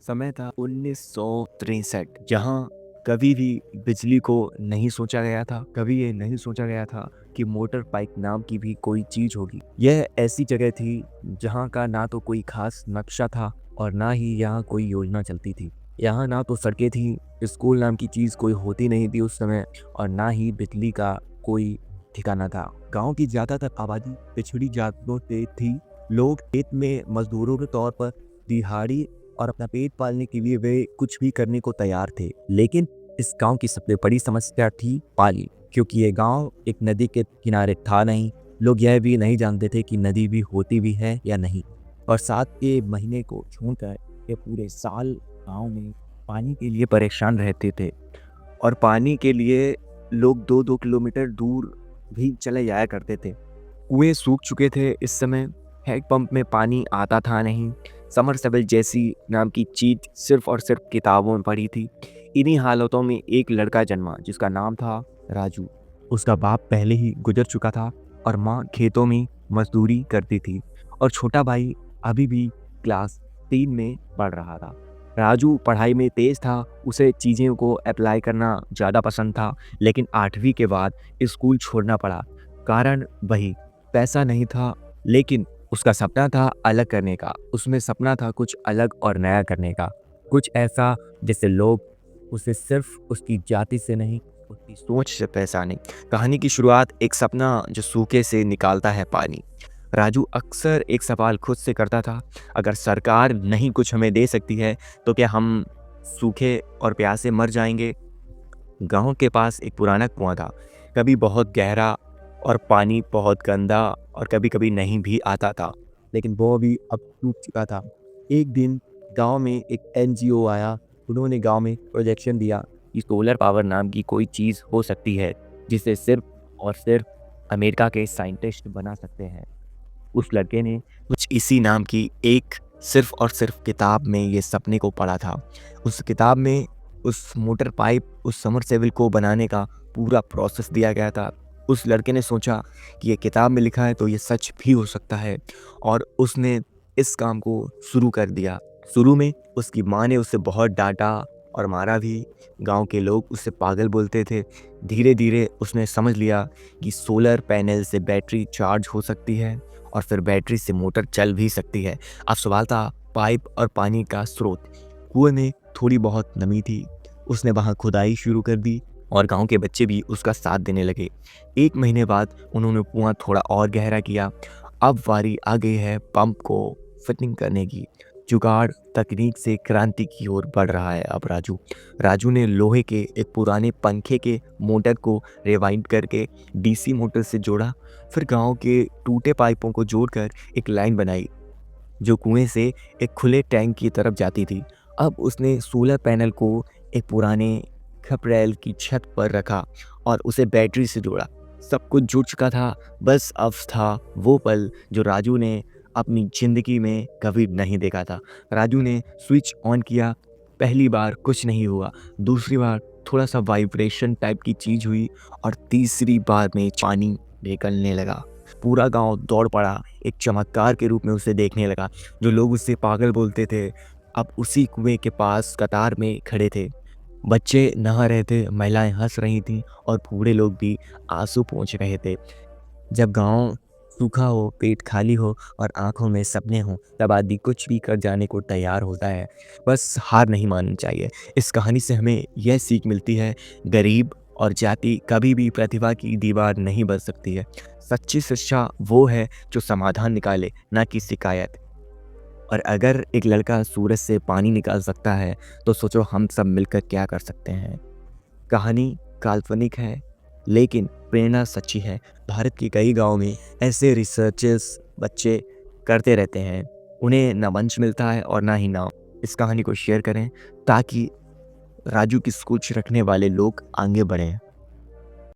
समय था 1963, जहाँ कभी भी बिजली को नहीं सोचा गया था। कभी ये नहीं सोचा गया था कि मोटर बाइक नाम की भी कोई चीज़ होगी। यह ऐसी जगह थी जहाँ का ना तो कोई खास नक्शा था और ना ही यहाँ कोई योजना चलती थी। यहाँ ना तो सड़कें थी, स्कूल नाम की चीज़ कोई होती नहीं थी उस समय, और ना ही बिजली का कोई ठिकाना था। गाँव की ज़्यादातर आबादी पिछड़ी जातों से थी। लोग खेत में मजदूरों के तौर पर दिहाड़ी और अपना पेट पालने के लिए वे कुछ भी करने को तैयार थे। लेकिन इस गांव की सबसे बड़ी समस्या थी पानी, क्योंकि ये गांव एक नदी के किनारे था नहीं। लोग यह भी नहीं जानते थे कि नदी भी होती भी है या नहीं। और साथ के महीने को छोड़कर ये पूरे साल गांव में पानी के लिए परेशान रहते थे। और पानी के लिए लोग 2-2 किलोमीटर दूर भी चले जाया करते थे। कुएं सूख चुके थे इस समय, हैंडपंप में पानी आता था नहीं। समरसेबल जैसी नाम की चीज सिर्फ और सिर्फ किताबों में पढ़ी थी। इन्हीं हालातों में एक लड़का जन्मा जिसका नाम था राजू। उसका बाप पहले ही गुजर चुका था और माँ खेतों में मजदूरी करती थी, और छोटा भाई अभी भी क्लास 3 में पढ़ रहा था। राजू पढ़ाई में तेज था, उसे चीज़ों को अप्लाई करना ज़्यादा पसंद था, लेकिन 8वीं के बाद स्कूल छोड़ना पड़ा। कारण वही, पैसा नहीं था। लेकिन उसका सपना था अलग करने का। उसमें सपना था कुछ अलग और नया करने का, कुछ ऐसा जिससे लोग उसे सिर्फ उसकी जाति से नहीं, उसकी सोच से पहचाने। कहानी की शुरुआत एक सपना जो सूखे से निकालता है पानी। राजू अक्सर एक सवाल खुद से करता था, अगर सरकार नहीं कुछ हमें दे सकती है तो क्या हम सूखे और प्यासे मर जाएंगे। गांव के पास एक पुराना कुआं था, कभी बहुत गहरा और पानी बहुत गंदा, और कभी कभी नहीं भी आता था। लेकिन वो भी अब टूट चुका था। एक दिन गांव में एक एनजीओ आया। उन्होंने गांव में प्रोजेक्शन दिया कि सोलर पावर नाम की कोई चीज़ हो सकती है जिसे सिर्फ और सिर्फ अमेरिका के साइंटिस्ट बना सकते हैं। उस लड़के ने कुछ इसी नाम की एक सिर्फ और सिर्फ किताब में ये सपने को पढ़ा था। उस किताब में उस मोटर पाइप, उस समरसेबल को बनाने का पूरा प्रोसेस दिया गया था। उस लड़के ने सोचा कि ये किताब में लिखा है तो ये सच भी हो सकता है, और उसने इस काम को शुरू कर दिया। शुरू में उसकी माँ ने उसे बहुत डांटा और मारा भी। गांव के लोग उसे पागल बोलते थे। धीरे धीरे उसने समझ लिया कि सोलर पैनल से बैटरी चार्ज हो सकती है और फिर बैटरी से मोटर चल भी सकती है। अब सवाल था पाइप और पानी का स्रोत। कुएं में थोड़ी बहुत नमी थी। उसने वहां खुदाई शुरू कर दी और गांव के बच्चे भी उसका साथ देने लगे। 1 महीने बाद उन्होंने कुआं थोड़ा और गहरा किया। अब बारी आ गई है पंप को फिटिंग करने की। जुगाड़ तकनीक से क्रांति की ओर बढ़ रहा है अब राजू। राजू ने लोहे के एक पुराने पंखे के मोटर को रिवाइंड करके डीसी मोटर से जोड़ा। फिर गांव के टूटे पाइपों को जोड़कर एक लाइन बनाई जो कुएं से एक खुले टैंक की तरफ जाती थी। अब उसने सोलर पैनल को एक पुराने खपरेल की छत पर रखा और उसे बैटरी से जोड़ा। सब कुछ जुड़ चुका था। बस अब था वो पल जो राजू ने अपनी जिंदगी में कभी नहीं देखा था। राजू ने स्विच ऑन किया। पहली बार कुछ नहीं हुआ, दूसरी बार थोड़ा सा वाइब्रेशन टाइप की चीज हुई, और तीसरी बार में पानी निकलने लगा। पूरा गांव दौड़ पड़ा, एक चमत्कार के रूप में उसे देखने लगा। जो लोग उससे पागल बोलते थे अब उसी कुएं के पास कतार में खड़े थे। बच्चे नहा रहे थे, महिलाएं हंस रही थीं, और बूढ़े लोग भी आंसू पोंछ रहे थे। जब गांव सूखा हो, पेट खाली हो और आंखों में सपने हों, तब आदमी कुछ भी कर जाने को तैयार होता है। बस हार नहीं माननी चाहिए। इस कहानी से हमें यह सीख मिलती है, गरीब और जाति कभी भी प्रतिभा की दीवार नहीं बन सकती है। सच्ची शिक्षा वो है जो समाधान निकाले, ना कि शिकायत। और अगर एक लड़का सूरज से पानी निकाल सकता है तो सोचो हम सब मिलकर क्या कर सकते हैं। कहानी काल्पनिक है लेकिन प्रेरणा सच्ची है। भारत के कई गांवों में ऐसे रिसर्चेस बच्चे करते रहते हैं। उन्हें ना मंच मिलता है और ना ही नाम। इस कहानी को शेयर करें ताकि राजू की सोच रखने वाले लोग आगे बढ़ें।